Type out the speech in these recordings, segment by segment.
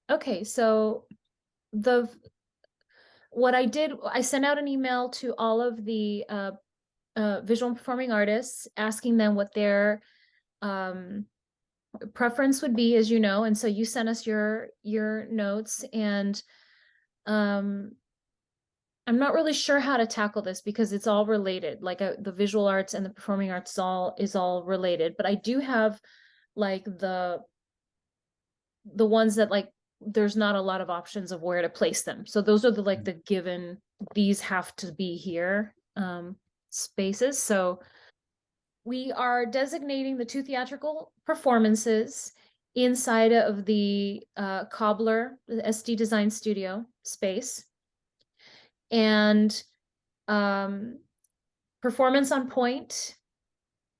Okay, so the what I did, I sent out an email to all of the visual and performing artists, asking them what their um, preference would be, as you know, and so you sent us your notes, and um, I'm not really sure how to tackle this because it's all related. Like the visual arts and the performing arts is all related, but I do have like the ones that like there's not a lot of options of where to place them. So those are the given, these have to be here spaces. So we are designating the 2 theatrical performances inside of the Cobbler, the SD Design Studio space. And Performance on Point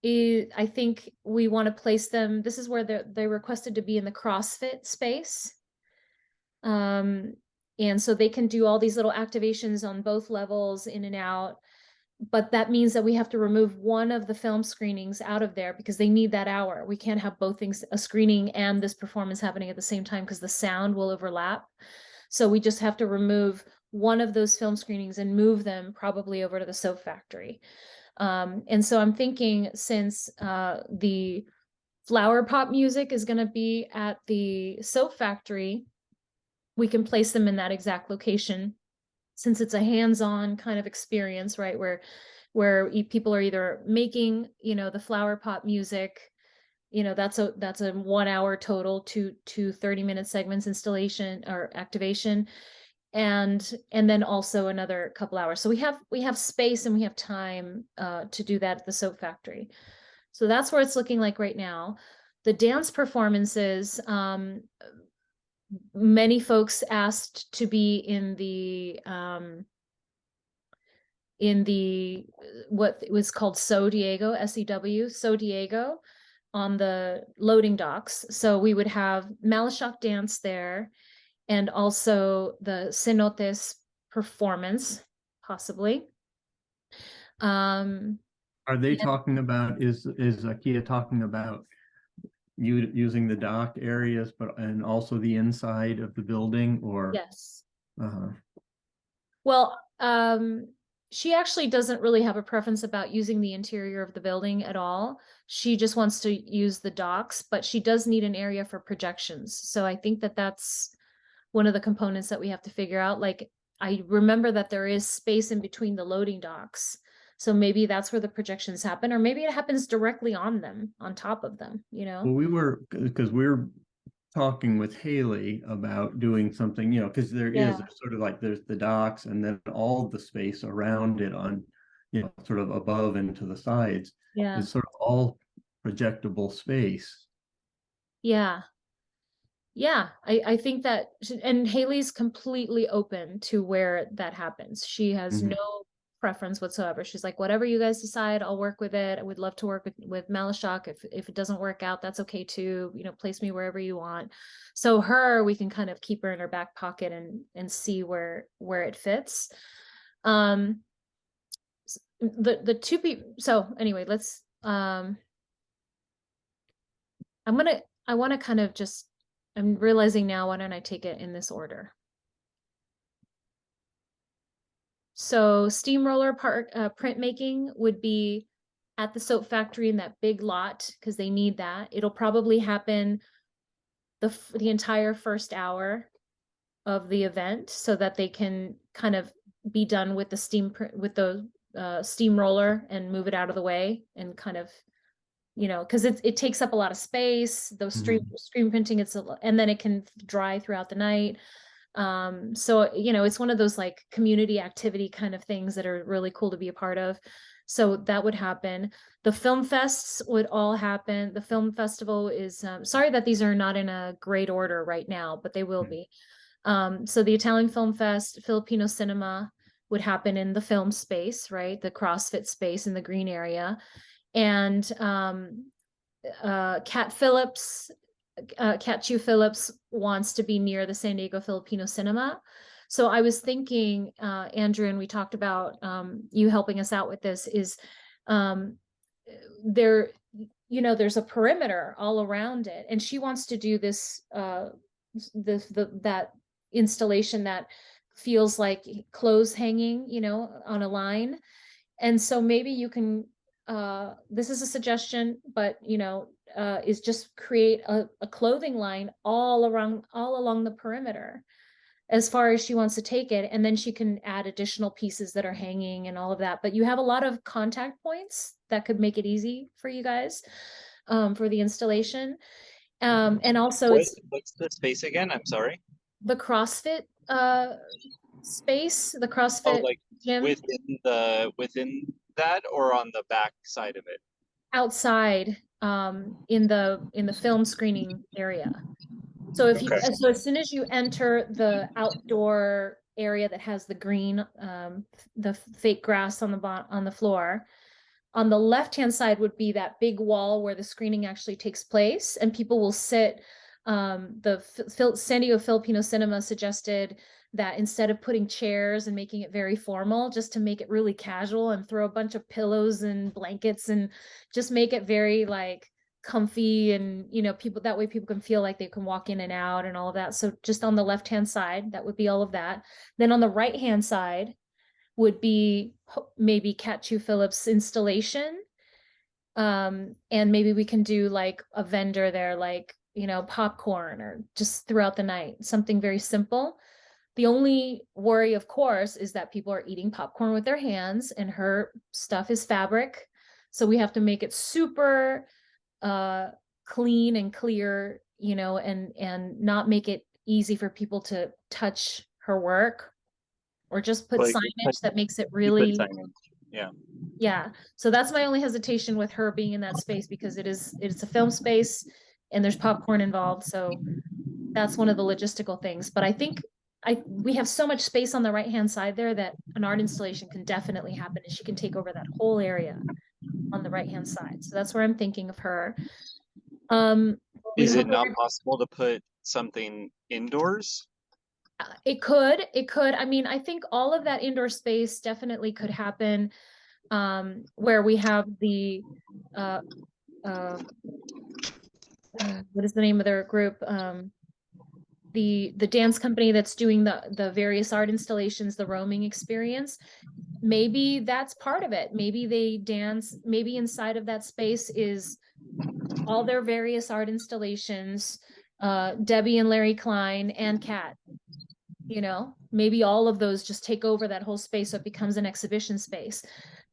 is, I think we want to place them, this is where they requested to be in the CrossFit space. And so they can do all these little activations on both levels, in and out. But that means that we have to remove one of the film screenings out of there because they need that hour. We can't have both things, a screening and this performance happening at the same time, because the sound will overlap. So we just have to remove one of those film screenings and move them probably over to the soap factory. And so I'm thinking, since the flower pot music is going to be at the soap factory, we can place them in that exact location, since it's a hands-on kind of experience, right? Where people are either making, the flower pot music, that's a 1 hour total, to 30-minute segments, installation or activation, and then also another couple hours. So we have space and we have time to do that at the soap factory. So that's where it's looking like right now. The dance performances, many folks asked to be in the what was called So Diego, SEW, So Diego, on the loading docks. So we would have Malashok dance there, and also the cenotes performance, possibly. Are they talking about, is Akia talking about you using the dock areas, but and also the inside of the building, or Yes. uh Well, she actually doesn't really have a preference about using the interior of the building at all. She just wants to use the docks, but she does need an area for projections. So I think that that's one of the components that we have to figure out. Like, I remember that there is space in between the loading docks. So maybe that's where the projections happen, or maybe it happens directly on them, on top of them, well, we were, because we're talking with Haley about doing something, because Yeah, there's sort of like, there's the docks and then all the space around it on, sort of above and to the sides yeah, is sort of all projectable space. yeah. Yeah, I think that, and Haley's completely open to where that happens. She has Mhm. no preference whatsoever. She's like, whatever you guys decide, I'll work with it. I would love to work with Malashok. If it doesn't work out, that's okay too. Place me wherever you want. So we can kind of keep her in her back pocket and see where it fits. Um, the two people. So anyway, let's. I want to kind of just. I'm realizing now, why don't I take it in this order? So steamroller printmaking would be at the soap factory in that big lot, because they need that. It'll probably happen the entire first hour of the event, so that they can kind of be done with the steamroller and move it out of the way, and kind of, because it takes up a lot of space. Those Mhm. screen printing, and then it can dry throughout the night. So it's one of those like community activity kind of things that are really cool to be a part of. So that would happen. The film fests would all happen. The film festival is, sorry that these are not in a great order right now, but they will be. So the Italian Film Fest, Filipino cinema would happen in the film space, right? The CrossFit space in the green area. And Cat Phillips, Cat Chu Phillips wants to be near the San Diego Filipino cinema. So I was thinking, Andrew, and we talked about you helping us out with this, is um, there, there's a perimeter all around it. And she wants to do this that installation that feels like clothes hanging, you know, on a line. And so maybe you can, this is a suggestion, but you know, is just create a clothing line all along the perimeter as far as she wants to take it. And then she can add additional pieces that are hanging and all of that. But you have a lot of contact points that could make it easy for you guys, for the installation. And also What's the space again? I'm sorry. the CrossFit space, the Oh, CrossFit like gym within that or on the back side of it? outside, in the film screening area. So if you, Okay. so as soon as you enter the outdoor area that has the green, the fake grass on the floor, on the left-hand side would be that big wall where the screening actually takes place, and people will sit. San Diego Filipino Cinema suggested that instead of putting chairs and making it very formal, just to make it really casual and throw a bunch of pillows and blankets and just make it very like comfy, and you know, people that way people can feel like they can walk in and out and all of that. So just on the left-hand side, that would be all of that. Then on the right-hand side would be maybe Cat Chu Phillips installation. And maybe we can do like a vendor there, like, you know, popcorn or just throughout the night, something very simple. The only worry, of course, is that people are eating popcorn with their hands and her stuff is fabric. So we have to make it super clean and clear, you know, and not make it easy for people to touch her work, or just put Like signage that makes it you put really, signage. Yeah. yeah. So that's my only hesitation with her being in that space, because it's a film space and there's popcorn involved. So that's one of the logistical things. But I think we have so much space on the right-hand side there that an art installation can definitely happen, and she can take over that whole area on the right-hand side. So that's where I'm thinking of her. Is it not possible to put something indoors? It could. I mean, I think all of that indoor space definitely could happen, where we have the what is the name of their group? The dance company that's doing the various art installations, the roaming experience. Maybe that's part of it. Maybe they dance, maybe inside of that space is all their various art installations, Debbie and Larry Klein and Kat. You know, maybe all of those just take over that whole space, so it becomes an exhibition space.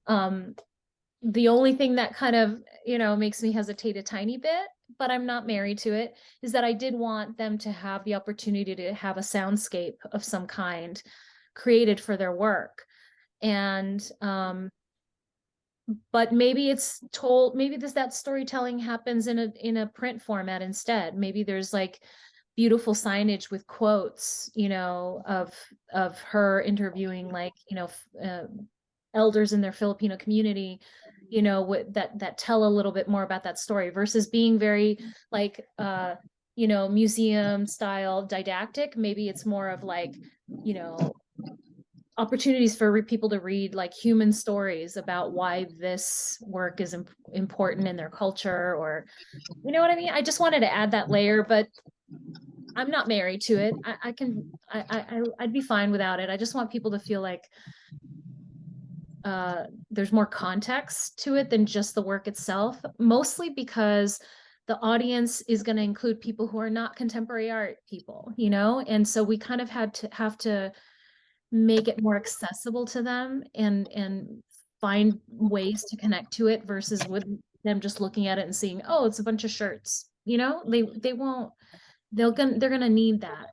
The only thing that kind of, you know, makes me hesitate a tiny bit, but I'm not married to it, is that I did want them to have the opportunity to have a soundscape of some kind created for their work. And but maybe it's told, maybe that storytelling happens in a print format instead. Maybe there's like beautiful signage with quotes, you know, of her interviewing, like, you know, elders in their Filipino community, you know, that tell a little bit more about that story, versus being very like you know, museum style didactic. Maybe it's more of like, you know, opportunities for people to read like human stories about why this work is important in their culture, or you know what I mean? I just wanted to add that layer, but I'm not married to it. I'd be fine without it. I just want people to feel like there's more context to it than just the work itself, mostly because the audience is going to include people who are not contemporary art people, you know? And so we kind of have to make it more accessible to them, and find ways to connect to it, versus with them just looking at it and seeing, oh, it's a bunch of shirts, you know? They won't, they're gonna need that.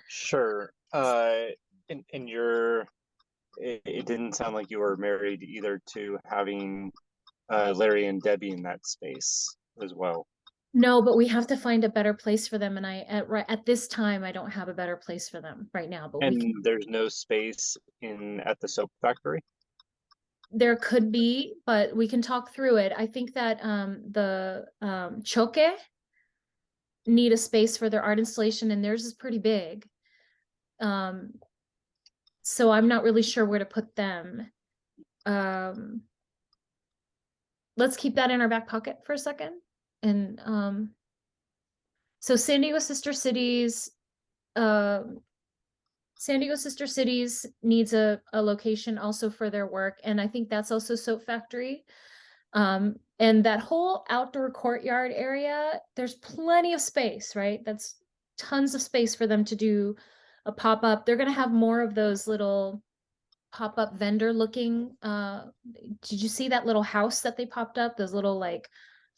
Sure. And it didn't sound like you were married either to having Larry and Debbie in that space as well. No, but we have to find a better place for them, and at this time I don't have a better place for them right now, but And there's no space at the soap factory? there could be, but we can talk through it. I think that the Choque need a space for their art installation, and theirs is pretty big. So I'm not really sure where to put them. Let's keep that in our back pocket for a second. And So San Diego Sister Cities, um, San Diego Sister Cities needs a location also for their work. And I think that's also Soap Factory. And that whole outdoor courtyard area, there's plenty of space, right? That's tons of space for them to do a pop-up. They're going to have more of those little pop-up vendor looking. Did you see that little house that they popped up? Those little like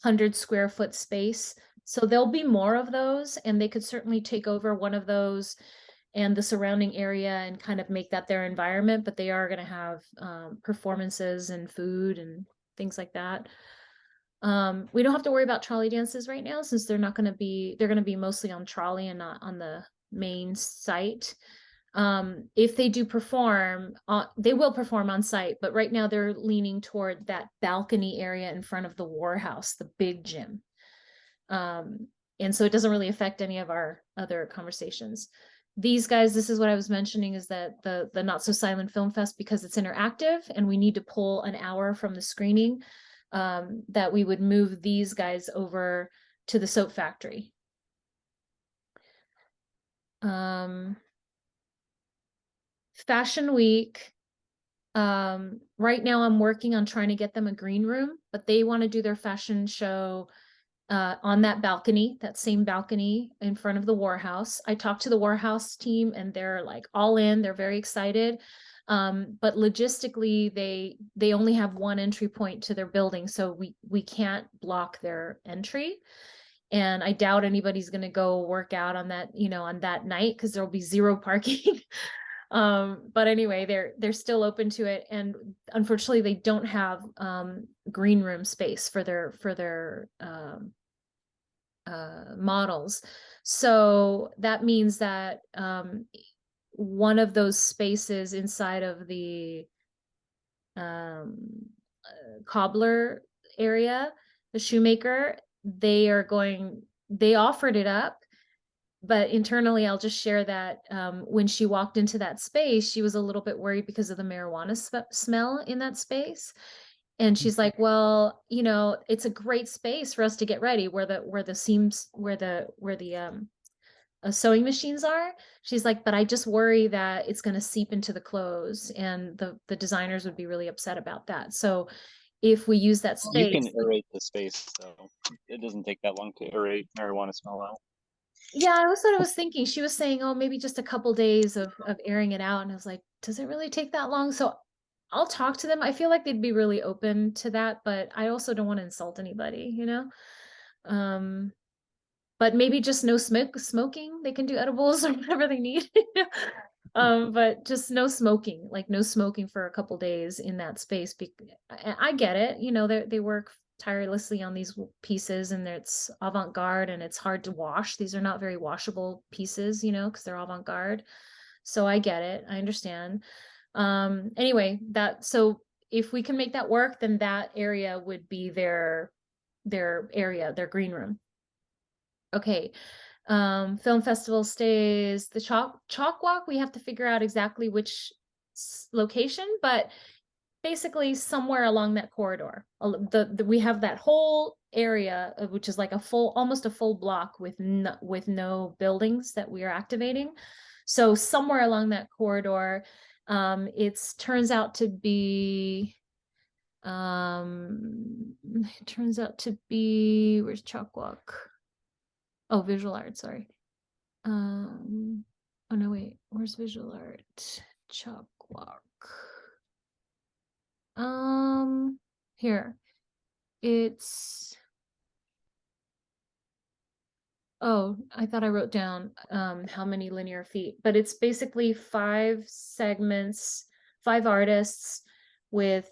100 square foot space. So there'll be more of those, and they could certainly take over one of those and the surrounding area and kind of make that their environment, but they are going to have performances and food and things like that. We don't have to worry about trolley dances right now since they're going to be mostly on trolley and not on the main site. If they do perform, they will perform on site, but right now they're leaning toward that balcony area in front of the War House, the big gym. And so it doesn't really affect any of our other conversations. These guys, this is what I was mentioning, is that the Not So Silent Film Fest, because it's interactive and we need to pull an hour from the screening, that we would move these guys over to the Soap Factory. Fashion Week. Right now I'm working on trying to get them a green room, but they want to do their fashion show on that balcony, that same balcony in front of the War House. I talked to the War House team and they're like all in, they're very excited. But logistically, they only have one entry point to their building, so we can't block their entry. And I doubt anybody's going to go work out on that, on that night, because there'll be zero parking. But anyway, they're still open to it. And unfortunately, they don't have green room space for their models. So that means that one of those spaces inside of the cobbler area, the shoemaker, they offered it up. But internally, I'll just share that when she walked into that space, she was a little bit worried because of the marijuana smell in that space. And she's like, well, it's a great space for us to get ready where the seams, where the sewing machines are. She's like, but I just worry that it's going to seep into the clothes, and the designers would be really upset about that. So if we use that space. You can aerate the space, though. It doesn't take that long to aerate marijuana smell out. Yeah, I was what I was thinking. She was saying, oh, maybe just a couple days of airing it out. And I was like, does it really take that long? So I'll talk to them. I feel like they'd be really open to that, but I also don't want to insult anybody, But maybe just no smoking. They can do edibles or whatever they need. But just no smoking, like no smoking for a couple days in that space. I get it. They work tirelessly on these pieces, and it's avant-garde and it's hard to wash. These are not very washable pieces, because they're avant-garde. So I get it. I understand. Anyway, so if we can make that work, then that area would be their area, their green room. Okay. Film festival stays, the chalk walk, we have to figure out exactly which location, but basically somewhere along that corridor. We have that whole area, which is like almost a full block with no buildings that we are activating. So somewhere along that corridor, it turns out to be where's chalk walk? Oh, visual art, sorry. Oh no, wait, where's visual art? Chalk walk. Here. Oh, I thought I wrote down how many linear feet, but it's basically 5 segments, 5 artists with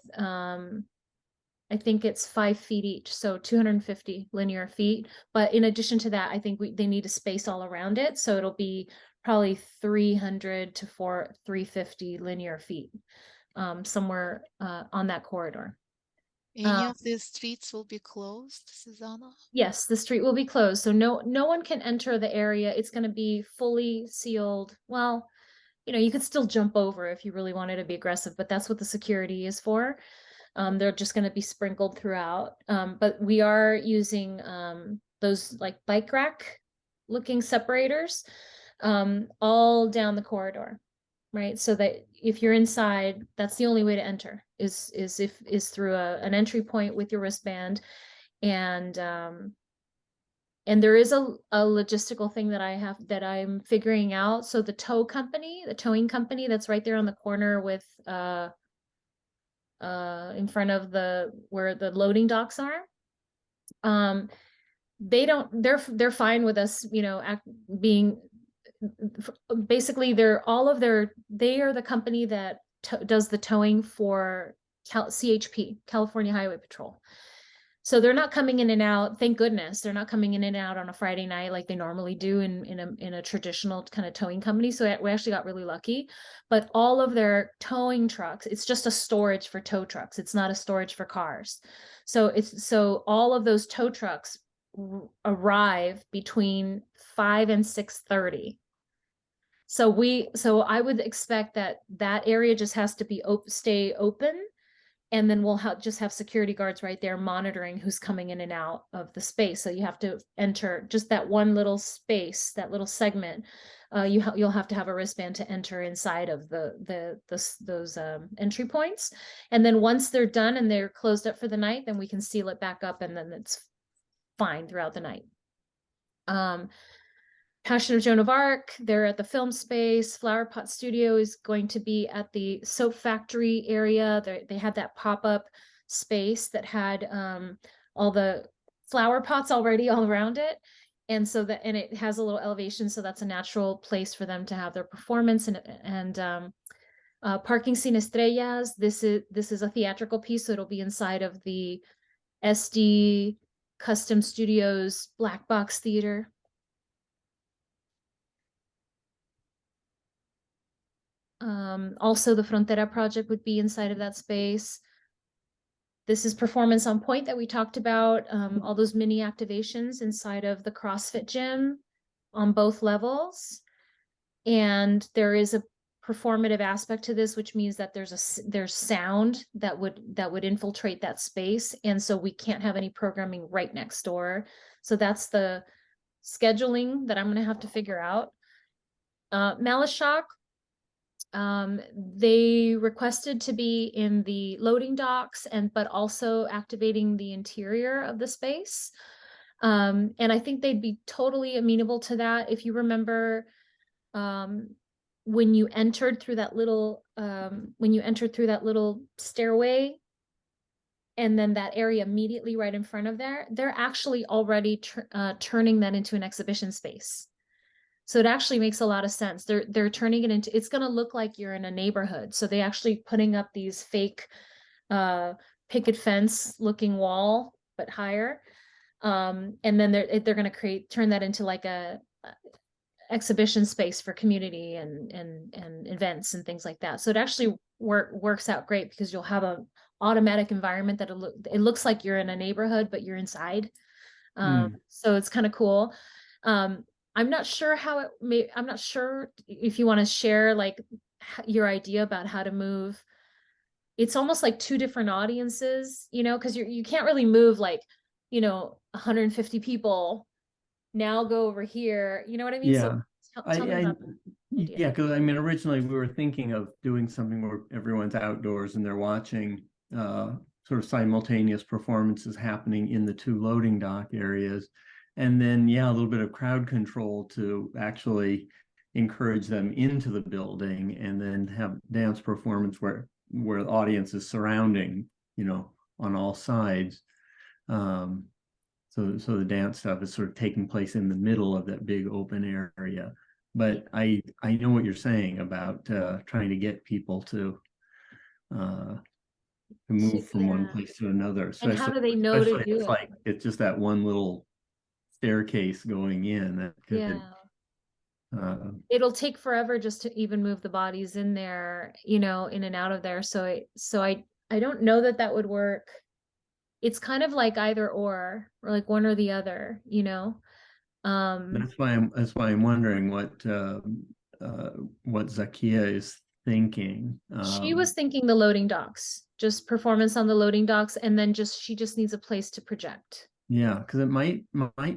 I think it's 5 feet each, so 250 linear feet. But in addition to that, I think they need a space all around it, so it'll be probably 300 to 350 linear feet, somewhere on that corridor. Any of these streets will be closed, Susanna? Yes, the street will be closed, so no one can enter the area. It's going to be fully sealed. Well, you could still jump over if you really wanted to be aggressive, but that's what the security is for. They're just going to be sprinkled throughout. But we are using those like bike rack looking separators, all down the corridor, right? So that if you're inside, that's the only way to enter is through an entry point with your wristband. And there is a logistical thing that I'm figuring out. So the towing company that's right there on the corner with in front of where the loading docks are, they're fine with us, being basically they are the company that does the towing for CHP, California Highway Patrol. So they're not coming in and out. Thank goodness they're not coming in and out on a Friday night like they normally do in a traditional kind of towing company. So we actually got really lucky. But all of their towing trucks, it's just a storage for tow trucks. It's not a storage for cars. So all of those tow trucks arrive between 5 and 6:30. So I would expect that area just has to stay open. And then we'll just have security guards right there monitoring who's coming in and out of the space. So you have to enter just that one little space, that little segment. You'll have to have a wristband to enter inside of those entry points. And then once they're done and they're closed up for the night, then we can seal it back up, and then it's fine throughout the night. Passion of Joan of Arc, they're at the film space. Flower Pot Studio is going to be at the soap factory area. They had that pop-up space that had all the flower pots already all around it. And it has a little elevation, so that's a natural place for them to have their performance. And Parking Sin Estrellas, this is a theatrical piece, so it'll be inside of the SD Custom Studios Black Box Theater. Also, the Frontera project would be inside of that space. This is Performance on Point that we talked about, all those mini activations inside of the CrossFit gym on both levels. And there is a performative aspect to this, which means that there's sound that would infiltrate that space. And so we can't have any programming right next door. So that's the scheduling that I'm going to have to figure out. Malashok, they requested to be in the loading docks but also activating the interior of the space. And I think they'd be totally amenable to that. If you remember, when you entered through that little stairway, and then that area immediately right in front of they're actually already turning that into an exhibition space. So it actually makes a lot of sense. They're turning it into, it's going to look like you're in a neighborhood. So they actually putting up these fake picket fence looking wall, but higher. And then they're going to turn that into like a exhibition space for community and events and things like that. So it actually works out great because you'll have an automatic environment that it looks like you're in a neighborhood, but you're inside. So it's kind of cool. I'm not sure I'm not sure if you want to share like your idea about how to move. It's almost like two different audiences, because you can't really move like, 150 people now go over here. You know what I mean? Yeah. So tell me about that idea. Yeah, because originally we were thinking of doing something where everyone's outdoors and they're watching sort of simultaneous performances happening in the two loading dock areas. And then, a little bit of crowd control to actually encourage them into the building, and then have dance performance where the audience is surrounding, on all sides. So the dance stuff is sort of taking place in the middle of that big open area. But I know what you're saying about trying to get people to move from one place to another. And how do they know to do it? Like it's just that one little staircase going in that could, it'll take forever just to even move the bodies in there, in and out of there. So I don't know that would work. It's kind of like either or like one or the other, That's why I'm wondering what Zakia is thinking. She was thinking the loading docks, just performance on the loading docks, and then she just needs a place to project. Yeah, because it might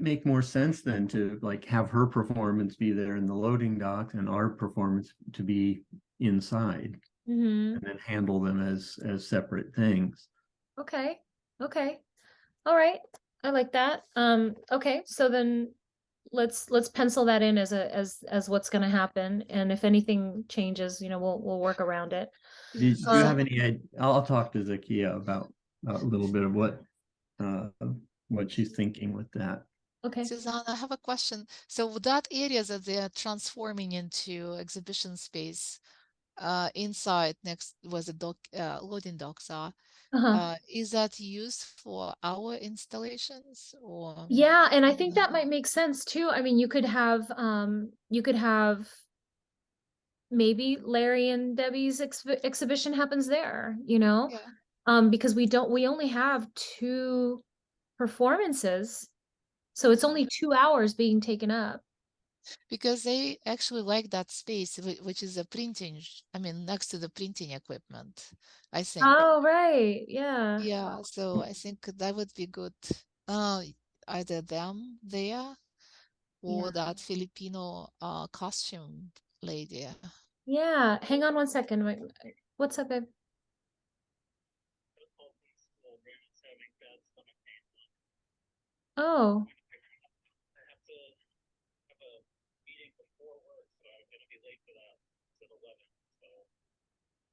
make more sense then to like have her performance be there in the loading dock and our performance to be inside Hmm. and then handle them as separate things. Okay. Okay. All right. I like that. Okay, so then let's pencil that in as what's gonna happen. And if anything changes, we'll work around it. Do you have any? I'll talk to Zakia about a little bit of what she's thinking with that. Okay. Suzanne, I have a question. So that area that they are transforming into exhibition space, inside next where the loading docks are, Uh-huh. is that used for our installations or? Yeah, and I think that might make sense too. I mean, you could have maybe Larry and Debbie's exhibition happens there, Yeah, because we only have two performances, so it's yeah. only 2 hours being taken up. Because they actually like that space, which is a printing, I mean, next to the printing equipment, I think. Oh, right. Yeah. Yeah, so I think that would be good. Uh, Either them there or Yeah. that Filipino costume lady. Yeah. Hang on one second. Wait, what's up, babe? Oh,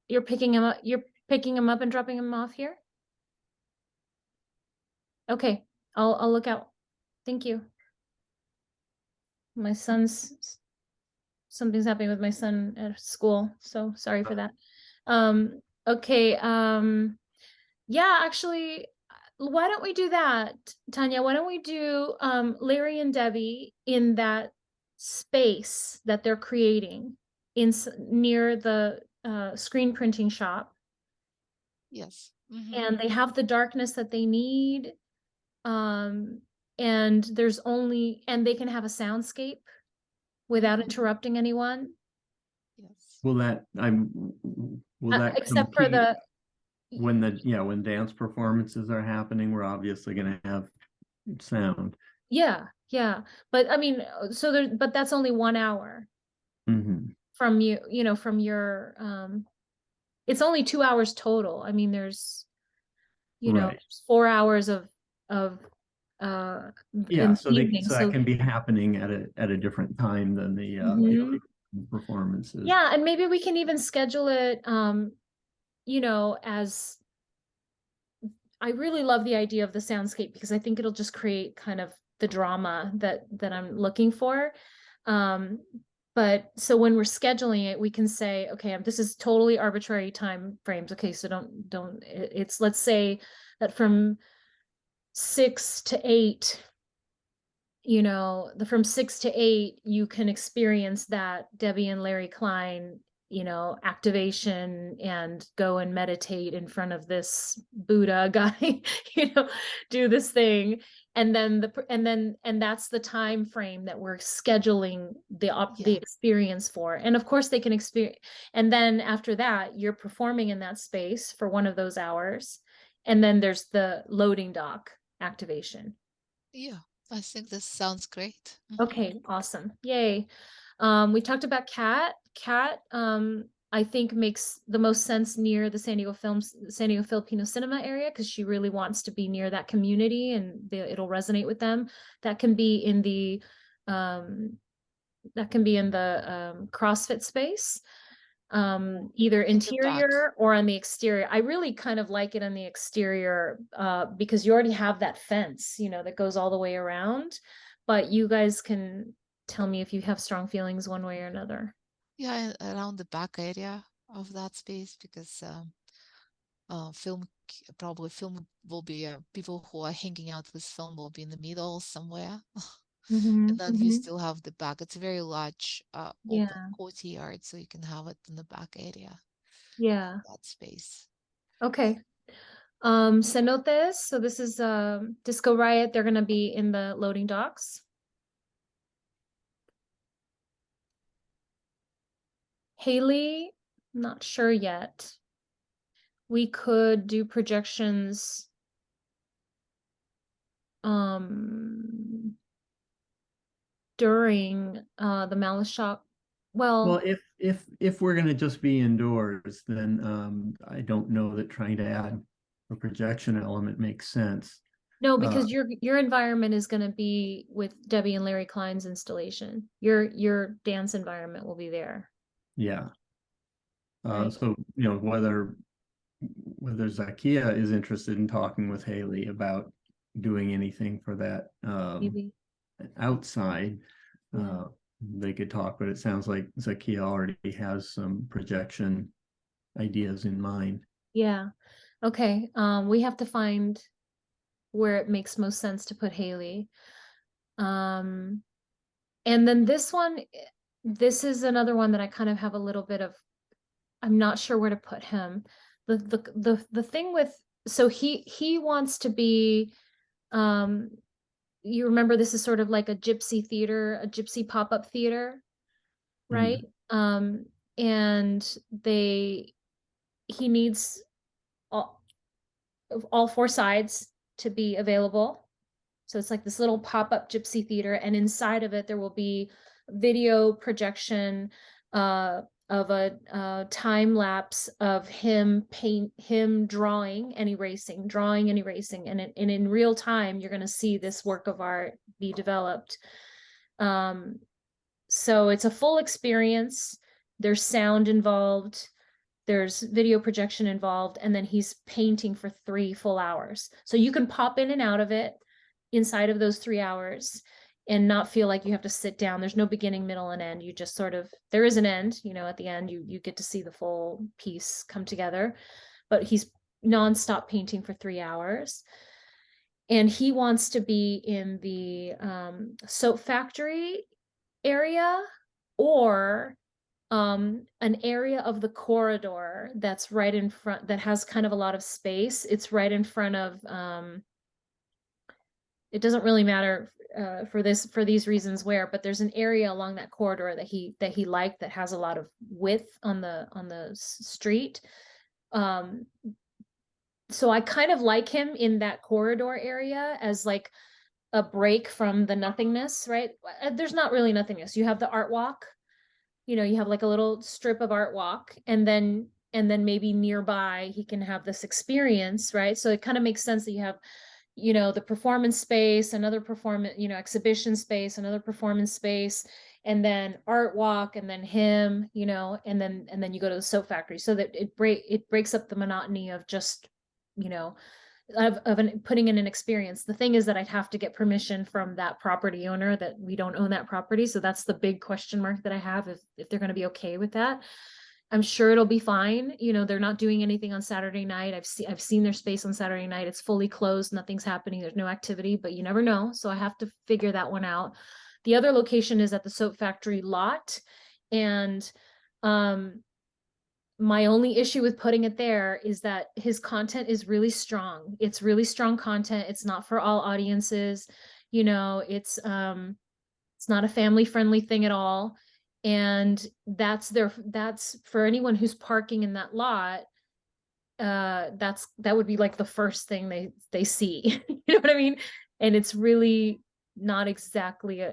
you're picking him up and dropping him off here? Okay. I'll look out. Thank you. My son's something's happening with my son at school, so sorry for that. Okay. Yeah, actually, why don't we do that, Tanya? Why don't we do Larry and Debbie in that space that they're creating near the screen printing shop, Yes. and they have the darkness that they need, um, and they can have a soundscape without interrupting anyone, Yes. Will that except for compete the when dance performances are happening? We're obviously going to have sound. yeah, yeah. But I mean, but that's only 1 hour Hmm. from from your it's only 2 hours total. I mean, there's Right. 4 hours of uh in Yeah, the evening. so that can be happening at a different time than the Mhm. performances. Yeah, and maybe we can even schedule it as I really love the idea of the soundscape because I think it'll just create kind of the drama that I'm looking for. Um, but so when we're scheduling it, we can say, okay, this is totally arbitrary time frames. Okay, so it's let's say that from 6 to 8, from 6 to 8, you can experience that Debbie and Larry Klein, activation and go and meditate in front of this Buddha guy, do this thing. And then and that's the time frame that we're scheduling the Yeah. experience for. And of course they can experience. And then after that, you're performing in that space for one of those hours. And then there's the loading dock activation. Yeah. I think this sounds great. Okay, awesome. Yay. We talked about Cat. Cat, I think makes the most sense near the San Diego Filipino cinema area because she really wants to be near that community and it'll resonate with them. That can be in the um CrossFit space. Either In the back. interior or on the exterior. I really kind of like it on the exterior because you already have that fence, that goes all the way around. But you guys can tell me if you have strong feelings one way or another. Yeah, around the back area of that space because probably film will be people who are hanging out with film will be in the middle somewhere. And then you still have the back. It's a very large open Yeah, courtyard, so you can have it in the back area, yeah. that space. Okay. Cenotes, so this is Disco Riot. They're gonna be in the loading docks. Haley, not sure yet. We could do projections during the Malice Shock. Well, Well, if we're gonna just be indoors, then I don't know that trying to add a projection element makes sense. no, Uh, because your environment is going to be with Debbie and Larry Klein's installation. Your dance environment will be there, yeah. right? So whether Zakia is interested in talking with Haley about doing anything for that Maybe. outside, Yeah. they could talk, but it sounds like Zakia already has some projection ideas in mind. Yeah. Okay. We have to find where it makes most sense to put Haley. And then this is another one that I kind of have a little bit of, I'm not sure where to put him. The thing with, so he wants to be, you remember this is sort of like a gypsy theater, a gypsy pop-up theater, right? And he needs all four sides to be available. So it's like this little pop-up gypsy theater, and inside of it there will be video projection of a time lapse of him drawing and erasing, and in real time you're going to see this work of art be developed. So it's a full experience. There's sound involved, there's video projection involved, and then he's painting for 3 full hours. So you can pop in and out of it inside of those 3 hours and not feel like you have to sit down. There's no beginning, middle, and end. You just sort of, there is an end, at the end you get to see the full piece come together, but he's nonstop painting for 3 hours. And he wants to be in the soap factory area, or an area of the corridor that's right in front, that has kind of a lot of space. It's right in front of it doesn't really matter for these reasons where, but there's an area along that corridor that he liked, that has a lot of width on the street. So I kind of like him in that corridor area as like a break from the nothingness, right? There's not really nothingness. You have the art walk, you have like a little strip of art walk, and then maybe nearby he can have this experience, right? So it kind of makes sense that you have, the performance space, another performance, exhibition space, another performance space, and then art walk, and then him, and then you go to the soap factory, so that it breaks up the monotony of just, putting in an experience. The thing is that I'd have to get permission from that property owner, that we don't own that property. So that's the big question mark that I have, if they're going to be okay with that. I'm sure it'll be fine. They're not doing anything on Saturday night. I've seen their space on Saturday night. It's fully closed. Nothing's happening. There's no activity, but you never know. So I have to figure that one out. The other location is at the soap factory lot. And, my only issue with putting it there is that his content is really strong. It's really strong content. It's not for all audiences. It's not a family friendly thing at all. And that's for anyone who's parking in that lot. That would be like the first thing they see. You know what I mean? And it's really not exactly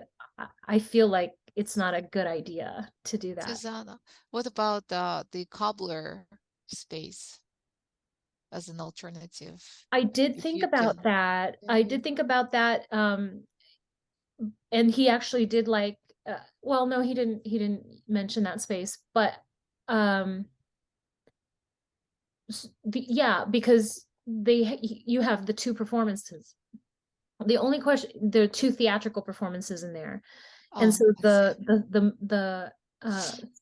I feel like it's not a good idea to do that. Susanna, what about the cobbler space as an alternative? I did If think you about can. that. I did think about that. And he actually did like, well, no, he didn't mention that space, but, yeah, because you have the 2 performances. The only question, there are 2 theatrical performances in there. And so I see. the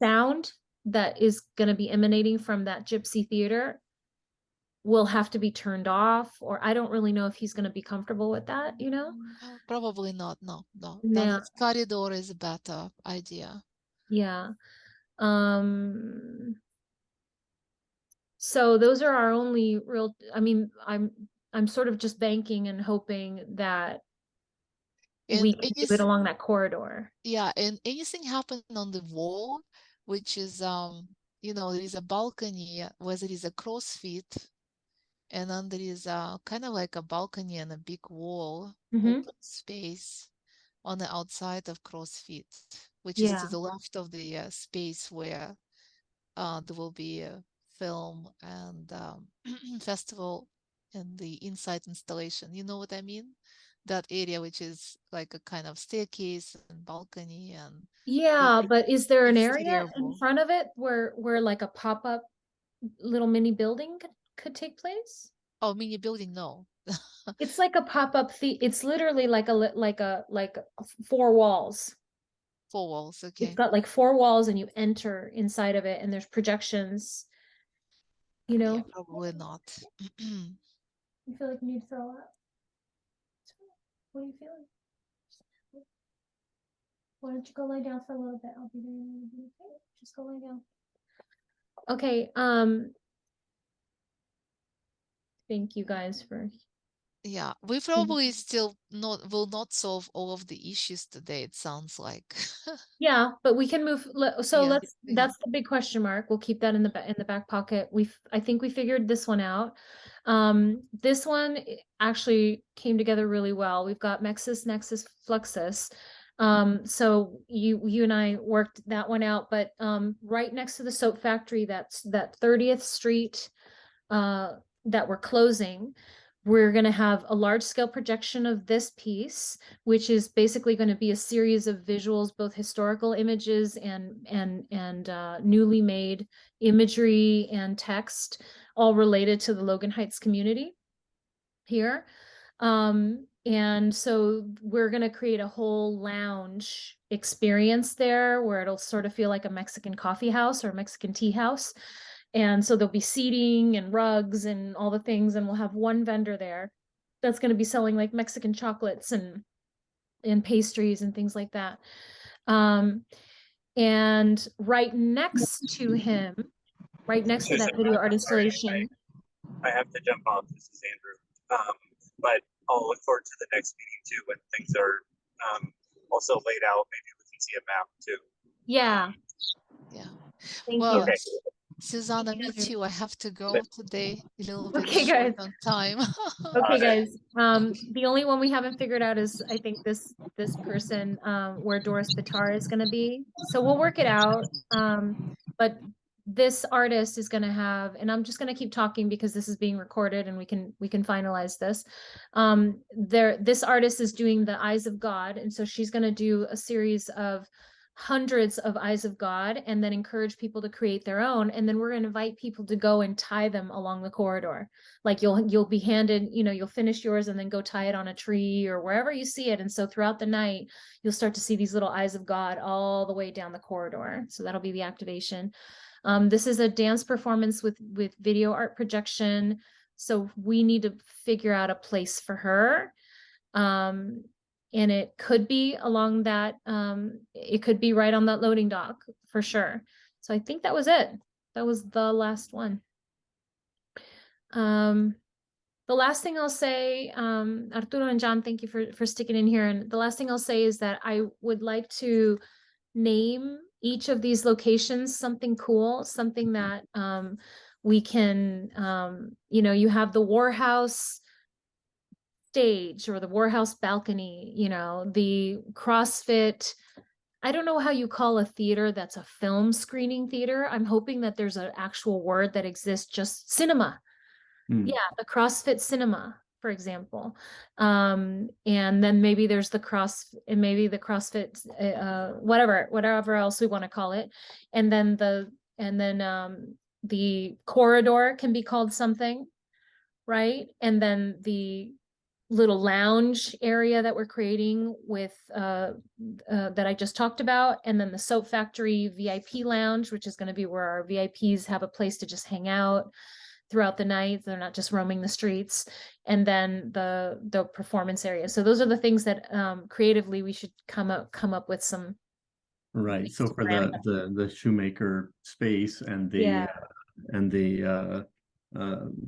sound that is going to be emanating from that gypsy theater will have to be turned off, or I don't really know if he's going to be comfortable with that, No, probably not. No. Then Yeah. corridor is a better idea. Yeah. So those are our only real, I mean, I'm sort of just banking and hoping that we And can do it along that corridor. yeah, and anything happened on the wall, which is there is a balcony where there is a CrossFit And then there is kind of like a balcony and a big wall, Mhm. open space on the outside of CrossFit, which is to Yeah. the left of the space where there will be a film and festival and the inside installation. You know what I mean? That area, which is like a kind of staircase and balcony and Yeah, the but is there an area exterior in wall. front of it where like a pop-up little mini building could take place? Oh, mini building, no. It's like a pop-up it's literally like four walls. 4 walls, It's okay. got like four walls and you enter inside of it and there's projections, you Yeah, know. probably not. You feel like you need to throw up? What are you feeling? Why don't you go lay down for a little bit? I'll be there in a minute, okay? Just go lay down. Okay, thank you guys for Yeah, we probably still will not solve all of the issues today, it sounds like. yeah, but we can move. So Yeah, yeah. that's the big question mark. We'll keep that in the back pocket. I think we figured this one out. This one actually came together really well. We've got Mexus, Nexus, Fluxus. So you and I worked that one out, but right next to the soap factory, that's that 30th Street that we're closing. We're going to have a large scale projection of this piece, which is basically going to be a series of visuals, both historical images and newly made imagery and text, all related to the Logan Heights community here. And so we're going to create a whole lounge experience there where it'll sort of feel like a Mexican coffee house or a Mexican tea house. And so there'll be seating and rugs and all the things, and we'll have one vendor there that's going to be selling like Mexican chocolates and pastries and things like that. And right next to him, right next to that Susan, video art I'm sorry, installation. I have to jump off. This is Andrew. But I'll look forward to the next meeting too when things are also laid out. Maybe we can see a map too. Yeah. Yeah. Thank Well, you. Okay. Susanna, me Andrew. too. I have to go today. A little bit Okay, short guys. on time. Okay, guys. The only one we haven't figured out is I think this person where Doris Bitar is going to be. So we'll work it out. But this artist is going to have, and I'm just going to keep talking because this is being recorded and we can finalize this. This artist is doing the Eyes of God, and so she's going to do a series of hundreds of Eyes of God and then encourage people to create their own, and then we're going to invite people to go and tie them along the corridor. Like you'll be handed, you'll finish yours and then go tie it on a tree or wherever you see it. And so throughout the night, you'll start to see these little Eyes of God all the way down the corridor. So that'll be the activation. This is a dance performance with video art projection. So we need to figure out a place for her. And it could be along that, it could be right on that loading dock for sure. So I think that was it. That was the last one. The last thing I'll say, Arturo and John, thank you for sticking in here. And the last thing I'll say is that I would like to name each of these locations something cool, something that we can, you have the Warhouse stage or the Warhouse balcony, the CrossFit. I don't know how you call a theater that's a film screening theater. I'm hoping that there's an actual word that exists, just cinema. Yeah, the CrossFit cinema, for example. And then maybe there's the CrossFit, whatever else we want to call it. And then the corridor can be called something, right? And then the little lounge area that we're creating with that I just talked about, and then the soap factory VIP lounge, which is going to be where our VIPs have a place to just hang out throughout the night. They're not just roaming the streets. And then the performance area. So those are the things that creatively we should come up with some. Right. So for the shoemaker space and the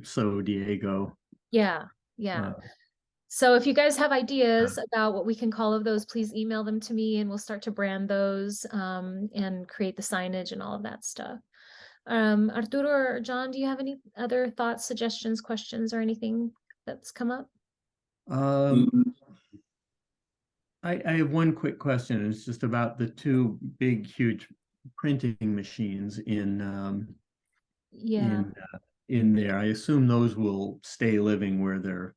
So Diego. Yeah. So if you guys have ideas about what we can call of those, please email them to me and we'll start to brand those and create the signage and all of that stuff. Arturo or John, do you have any other thoughts, suggestions, questions, or anything that's come up? I have one quick question. It's just about the two big, huge printing machines Yeah. in there. I assume those will stay living where they're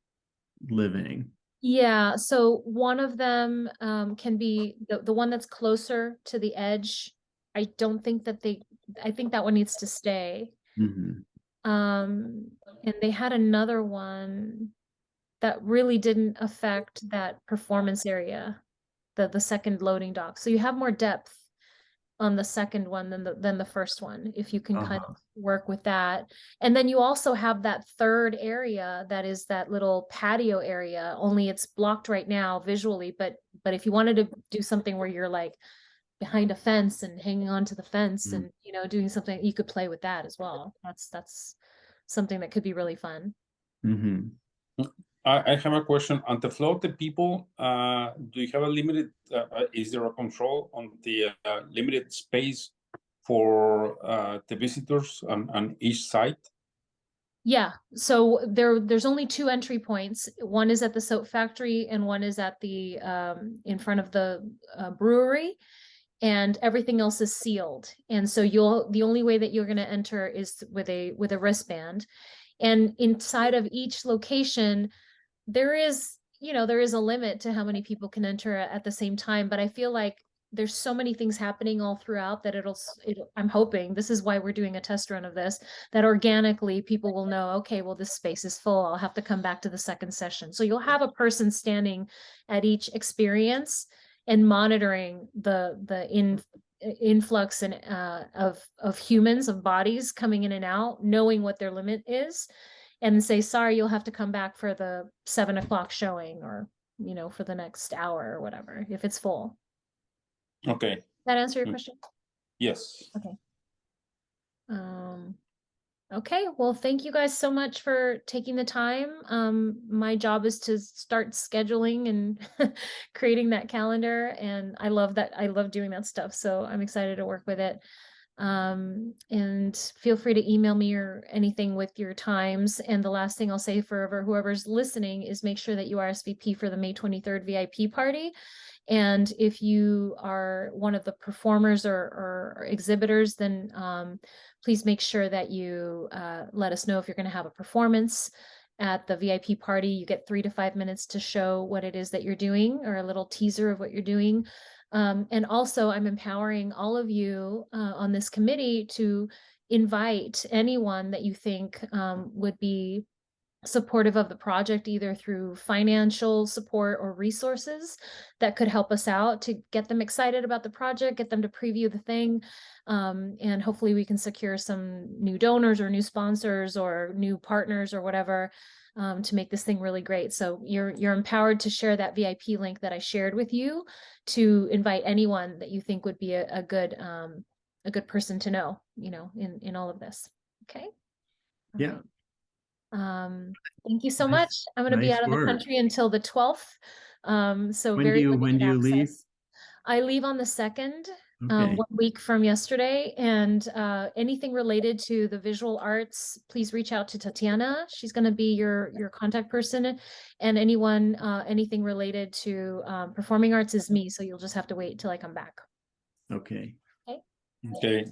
living. Yeah, so one of them can be the one that's closer to the edge. I don't think that I think that one needs to stay. Mhm. And they had another one that really didn't affect that performance area, the second loading dock. So you have more depth on the second one than the first one, if you can kind of work with that. And then you also have that third area that is that little patio area, only it's blocked right now visually, but if you wanted to do something where you're like behind a fence and hanging on to the fence and doing something, you could play with that as well. That's something that could be really fun. Mm-hmm. I have a question. On the flow of the people, do you have a limited, is there a control on the limited space for the visitors on each site? Yeah, so there's only two entry points. One is at the soap factory and one is at the in front of the brewery, and everything else is sealed. And so the only way that you're going to enter is with a wristband. And inside of each location, there is a limit to how many people can enter at the same time, but I feel like there's so many things happening all throughout that I'm hoping, this is why we're doing a test run of this, that organically people will know, okay, well, this space is full, I'll have to come back to the second session. So you'll have a person standing at each experience and monitoring the influx and of humans, of bodies coming in and out, knowing what their limit is, and say, sorry, you'll have to come back for the 7 o'clock showing, or for the next hour or whatever, if it's full. Okay. That answer your question? Yes. Okay. Okay, well, thank you guys so much for taking the time. My job is to start scheduling and creating that calendar, and I love doing that stuff, so I'm excited to work with it. And feel free to email me or anything with your times. And the last thing I'll say for whoever's listening is make sure that you RSVP for the May 23rd VIP party. And if you are one of the performers or exhibitors, then please make sure that you let us know if you're going to have a performance at the VIP party. You get 3 to 5 minutes to show what it is that you're doing, or a little teaser of what you're doing. And also, I'm empowering all of you on this committee to invite anyone that you think would be supportive of the project, either through financial support or resources that could help us out to get them excited about the project, get them to preview the thing. And hopefully we can secure some new donors or new sponsors or new partners or whatever to make this thing really great. So you're empowered to share that VIP link that I shared with you to invite anyone that you think would be a good person to know, in all of this. Okay. Yeah. Thank you so Nice- much. I'm going to be nice out of the work. country until the 12th. So When very do limited you leave? access. I leave on the 2nd, Okay. 1 week from yesterday. And anything related to the visual arts, please reach out to Tatiana. She's going to be your contact person. And anyone, anything related to performing arts is me. So you'll just have to wait till I come back. Okay. Okay.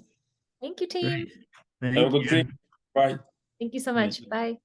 Thank you, team. Great. Have a Thank good you. day. Bye. Thank you so much. Bye.